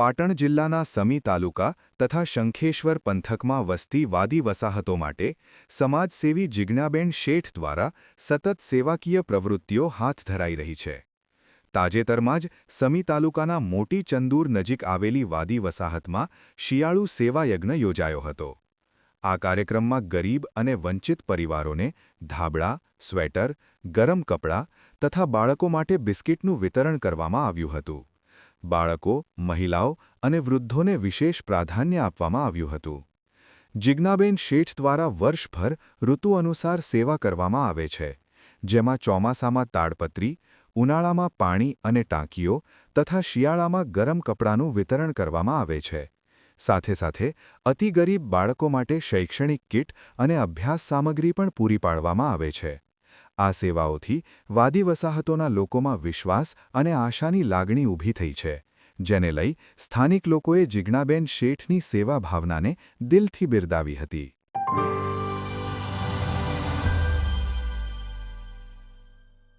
પાટણ જિલ્લાના સમી તાલુકા તથા શંખેશ્વર પંથકમાં વસતી વાદી વસાહતો માટે સમાજસેવી જિજ્ઞાબેન શેઠ દ્વારા સતત સેવાકીય પ્રવૃત્તિઓ હાથ ધરાઈ રહી છે. તાજેતરમાં જ સમી તાલુકાના મોટી ચંદૂર નજીક આવેલી વાદી વસાહતમાં શિયાળુ સેવાયજ્ઞ યોજાયો હતો. આ કાર્યક્રમમાં ગરીબ અને વંચિત પરિવારોને ધાબળા, સ્વેટર, ગરમ કપડાં તથા બાળકો માટે બિસ્કિટનું વિતરણ કરવામાં આવ્યું હતું. બાળકો, મહિલાઓ અને વૃદ્ધોને વિશેષ પ્રાધાન્ય આપવામાં આવ્યું હતું. જિજ્ઞાબેન શેઠ દ્વારા વર્ષભર ઋતુ અનુસાર સેવા કરવામાં આવે છે, જેમાં ચોમાસામાં તાડપત્રી, ઉનાળામાં પાણી અને ટાંકીઓ તથા શિયાળામાં ગરમ કપડાંનું વિતરણ કરવામાં આવે છે. સાથે સાથે અતિ ગરીબ બાળકો માટે શૈક્ષણિક કિટ અને અભ્યાસ સામગ્રી પણ પૂરી પાડવામાં આવે છે. આ સેવાઓથી વાદી વસાહતોના લોકોમાં વિશ્વાસ અને આશાની લાગણી ઊભી થઈ છે, જેને લઈ સ્થાનિક લોકોએ જિજ્ઞાબેન શેઠની સેવા ભાવનાને દિલથી બિરદાવી હતી.